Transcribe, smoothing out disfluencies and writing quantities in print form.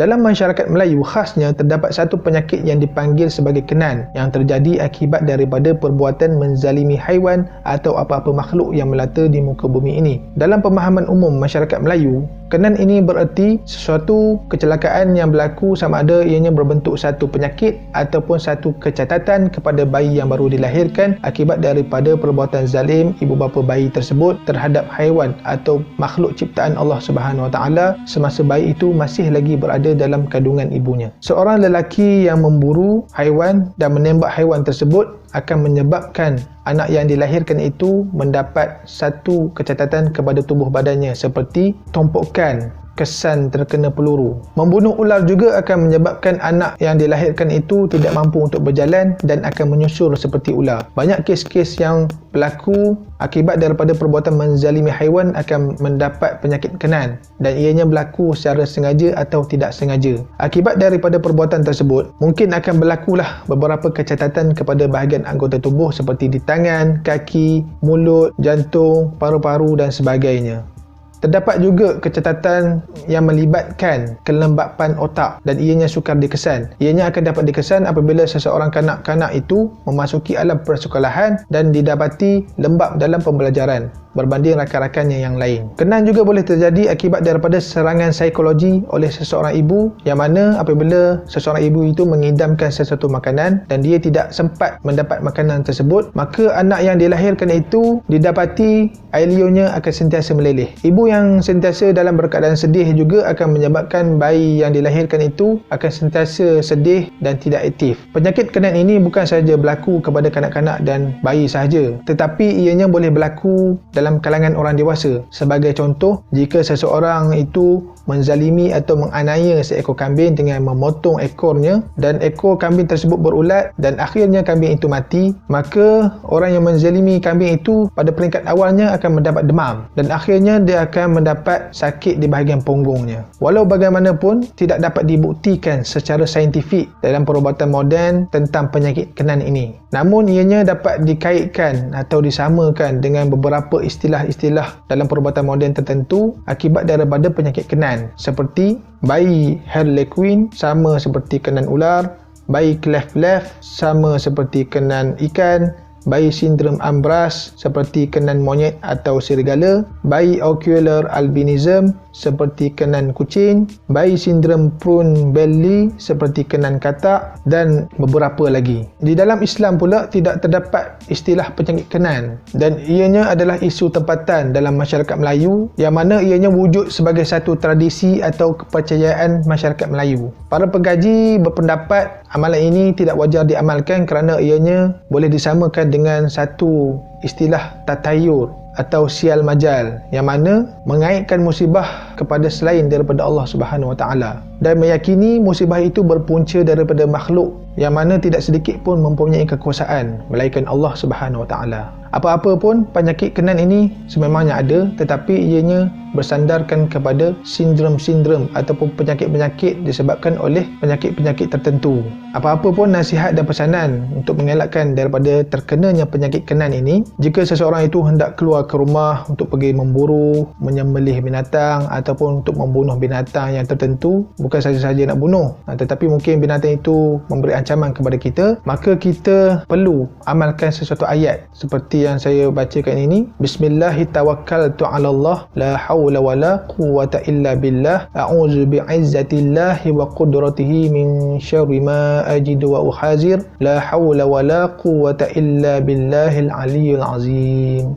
Dalam masyarakat Melayu khasnya terdapat satu penyakit yang dipanggil sebagai kenan yang terjadi akibat daripada perbuatan menzalimi haiwan atau apa-apa makhluk yang melata di muka bumi ini. Dalam pemahaman umum masyarakat Melayu, kenan ini bererti sesuatu kecelakaan yang berlaku sama ada ianya berbentuk satu penyakit ataupun satu kecacatan kepada bayi yang baru dilahirkan akibat daripada perbuatan zalim ibu bapa bayi tersebut terhadap haiwan atau makhluk ciptaan Allah Subhanahu Wa Taala semasa bayi itu masih lagi berada dalam kandungan ibunya. Seorang lelaki yang memburu haiwan dan menembak haiwan tersebut akan menyebabkan anak yang dilahirkan itu mendapat satu kecacatan kepada tubuh badannya seperti tompokan, kesan terkena peluru. Membunuh ular juga akan menyebabkan anak yang dilahirkan itu tidak mampu untuk berjalan dan akan menyusur seperti ular. Banyak kes-kes yang berlaku akibat daripada perbuatan menzalimi haiwan akan mendapat penyakit kenan dan ianya berlaku secara sengaja atau tidak sengaja. Akibat daripada perbuatan tersebut, mungkin akan berlakulah beberapa kecacatan kepada bahagian anggota tubuh seperti di tangan, kaki, mulut, jantung, paru-paru dan sebagainya. Terdapat juga kecacatan yang melibatkan kelembapan otak dan ianya sukar dikesan. Ianya akan dapat dikesan apabila seseorang kanak-kanak itu memasuki alam persekolahan dan didapati lembab dalam pembelajaran berbanding rakan-rakannya yang lain. Kenan juga boleh terjadi akibat daripada serangan psikologi oleh seseorang ibu yang mana apabila seseorang ibu itu mengidamkan sesuatu makanan dan dia tidak sempat mendapat makanan tersebut, maka anak yang dilahirkan itu didapati air liurnya akan sentiasa meleleh. Ibu yang sentiasa dalam keadaan sedih juga akan menyebabkan bayi yang dilahirkan itu akan sentiasa sedih dan tidak aktif. Penyakit kenan ini bukan sahaja berlaku kepada kanak-kanak dan bayi sahaja, tetapi ianya boleh berlaku dalam kalangan orang dewasa. Sebagai contoh, jika seseorang itu menzalimi atau menganiaya seekor kambing dengan memotong ekornya dan ekor kambing tersebut berulat dan akhirnya kambing itu mati, maka orang yang menzalimi kambing itu pada peringkat awalnya akan mendapat demam dan akhirnya dia akan mendapat sakit di bahagian punggungnya. Walau bagaimanapun, tidak dapat dibuktikan secara saintifik dalam perubatan moden tentang penyakit kenan ini. Namun ianya dapat dikaitkan atau disamakan dengan beberapa istilah-istilah dalam perubatan moden tertentu akibat daripada penyakit kenan, seperti bayi Harlequin sama seperti kenan ular, bayi cleft sama seperti kenan ikan, bayi sindrom Ambras seperti kenan monyet atau serigala, bayi ocular albinism seperti kenan kucing, bayi sindrom prune belly seperti kenan katak dan beberapa lagi. Di dalam Islam pula tidak terdapat istilah penyakit kenan dan ianya adalah isu tempatan dalam masyarakat Melayu yang mana ianya wujud sebagai satu tradisi atau kepercayaan masyarakat Melayu. Para pengkaji berpendapat amalan ini tidak wajar diamalkan kerana ianya boleh disamakan dengan satu istilah tatayur atau sial majal yang mana mengaitkan musibah kepada selain daripada Allah Subhanahu Wa Taala dan meyakini musibah itu berpunca daripada makhluk yang mana tidak sedikit pun mempunyai kekuasaan melainkan Allah Subhanahu Wa Taala. Apa-apa pun penyakit kenan ini sememangnya ada, tetapi ianya bersandarkan kepada sindrom-sindrom ataupun penyakit-penyakit disebabkan oleh penyakit-penyakit tertentu. Apa-apa pun nasihat dan pesanan untuk mengelakkan daripada terkenanya penyakit kenan ini, jika seseorang itu hendak keluar ke rumah untuk pergi memburu, menyembelih binatang ataupun untuk membunuh binatang yang tertentu, bukan saja-saja nak bunuh, tetapi mungkin binatang itu memberi ancaman kepada kita, maka kita perlu amalkan sesuatu ayat seperti yang saya bacakan ini. Bismillahirrahmanirrahim. 'Alallah la haula wala quwwata illa billah. A'udzu bi'izzatillahi wa qudratihi min syarri ma ajidu wa uhazir. La haula wala quwwata illa billahil aliyyil azim.